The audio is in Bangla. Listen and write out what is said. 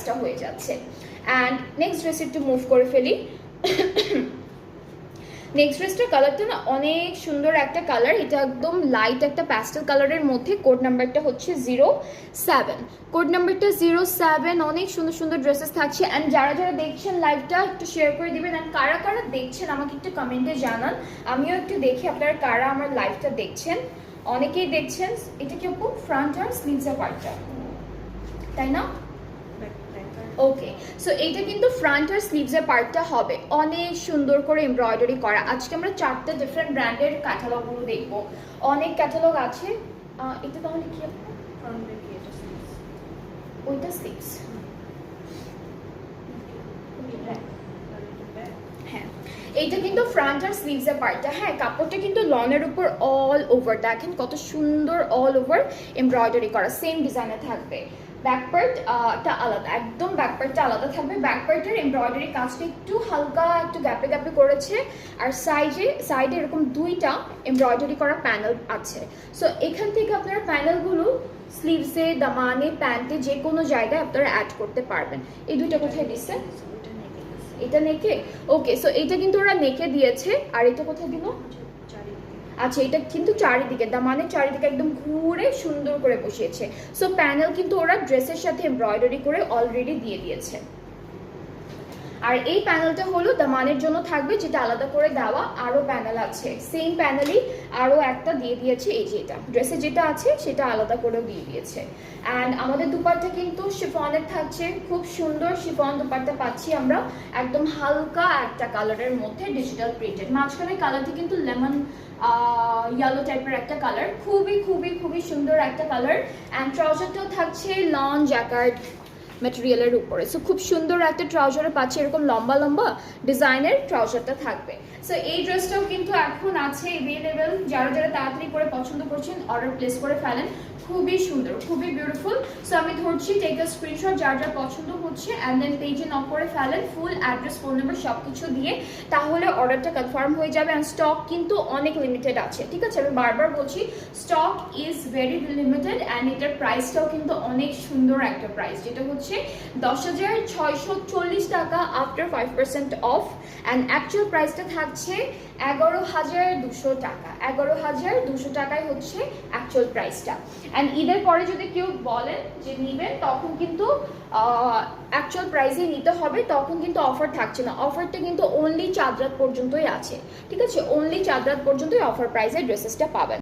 প্রাইসটা হয়ে যাচ্ছে। অ্যান্ড নেক্সট ড্রেস একটু মুভ করে ফেলি। নেক্সট ড্রেসটার কালারটা না অনেক সুন্দর একটা কালার, এটা একদম লাইট একটা প্যাস্টেল কালারের মধ্যে। কোড নাম্বারটা হচ্ছে 07, কোড নাম্বারটা 07। অনেক সুন্দর সুন্দর ড্রেসেস থাকছে। অ্যান্ড যারা যারা দেখছেন লাইভটা একটু শেয়ার করে দিবেন, অ্যান্ড কারা কারা দেখছেন আমাকে একটু কমেন্টে জানান, আমিও একটু দেখি আপনারা কারা আমার লাইভটা দেখছেন। অনেকেই দেখছেন। এটা কি আপু ফ্রন্ট আর স্লিভসের পার্টটা, তাই না? ওকে, সো এইটা কিন্তু ফ্রন্ট আর স্লিভসের পার্টটা হবে অনেক সুন্দর করে এমব্রয়ডারি করা। আজকে আমরা 4টা ডিফারেন্ট ব্র্যান্ডের ক্যাটালগুলো দেখবো, অনেক ক্যাটালগ আছে। এটা তাহলে কি ওইটা স্লিভস? হ্যাঁ, এইটা কিন্তু ফ্রন্ট আর স্লিভসের পার্টটা। হ্যাঁ, কাপড়টা কিন্তু লনের উপর অল ওভার, দেখেন কত সুন্দর অল ওভার এমব্রয়ডারি করা, সেম ডিজাইনে থাকবে। ব্যাক পার্টটা আলাদা, একদম ব্যাক পার্টটা আলাদা থাকবে। ব্যাক পার্টের এমব্রয়ডারি কাজটা একটু হালকা একটু গ্যাপে গ্যাপে করেছে, আর সাইডে এরকম 2টা এমব্রয়ডারি করা প্যানেল আছে। সো এখান থেকে আপনারা প্যানেলগুলো স্লিভসে, দামানে, প্যান্টে যে কোনো জায়গায় আপনারা অ্যাড করতে পারবেন। এই 2টা কোথায় দিচ্ছে? এটা নেকে। ওকে, সো এটা কিন্তু ওরা নেকে দিয়েছে। আর এটা কোথায় দিল? আচ্ছা, এটা কিন্তু চারিদিকে, দামানের চারিদিকে একদম ঘুরে সুন্দর করে বসিয়েছে। সো প্যানেল কিন্তু ওরা ড্রেসের সাথে এমব্রয়ডারি করে অলরেডি দিয়ে দিয়েছে। আর এই প্যানেলটা হলো দামানের জন্য থাকবে, যেটা আলাদা করে দেওয়া। আরও প্যানেল আছে, সেম প্যানেলই আরও একটা দিয়ে দিয়েছে। এই যে এটা ড্রেসে যেটা আছে সেটা আলাদা করেও দিয়ে দিয়েছে। অ্যান্ড আমাদের দুপাট্টা কিন্তু শিফনের থাকছে, খুব সুন্দর শিফন দুপাট্টা পাচ্ছি আমরা, একদম হালকা একটা কালারের মধ্যে ডিজিটাল প্রিন্টেড। মাঝখানে কালারটি কিন্তু লেমন ইয়েলো টাইপের একটা কালার, খুবই খুবই খুবই সুন্দর একটা কালার। অ্যান্ড ট্রাউজারটাও থাকছে লন জ্যাকার্ড ম্যাটেরিয়ালের উপরে। সো খুব সুন্দর একটা ট্রাউজারে পাচ্ছি, এরকম লম্বা লম্বা ডিজাইনের ট্রাউজারটা থাকবে। সো এই ড্রেসটাও কিন্তু এখন আছে এভেলেবেল, যারা যারা তাড়াতাড়ি করে পছন্দ করছেন অর্ডার প্লেস করে ফেলেন। খুবই সুন্দর, খুবই বিউটিফুল। সো আমি ধরছি, টেক আ স্ক্রিনশট যার যা পছন্দ হচ্ছে, অ্যান্ড দেন পেজে নক করে ফেলেন, ফুল অ্যাড্রেস, ফোন নাম্বার সব কিছু দিয়ে, তাহলে অর্ডারটা কনফার্ম হয়ে যাবে। অ্যান্ড স্টক কিন্তু অনেক লিমিটেড আছে, ঠিক আছে? আমি বারবার বলছি, stock is very limited. And এটার প্রাইসটাও কিন্তু অনেক সুন্দর একটা প্রাইস, যেটা হচ্ছে 10,640 টাকা আফটার 5% অফ। অ্যান্ড অ্যাকচুয়াল প্রাইসটা থাকছে 11,200 টাকা। 11,200 টাকায় হচ্ছে অ্যাকচুয়াল প্রাইসটা। অ্যান্ড ঈদের পরে যদি কেউ বলেন যে নেবেন, তখন কিন্তু অ্যাকচুয়াল প্রাইসেই নিতে হবে, তখন কিন্তু অফার থাকছে না। অফারটা কিন্তু অনলি চাঁদ রাত পর্যন্তই আছে, ঠিক আছে? অনলি চাঁদ রাত পর্যন্তই অফার প্রাইসে ড্রেসেসটা পাবেন।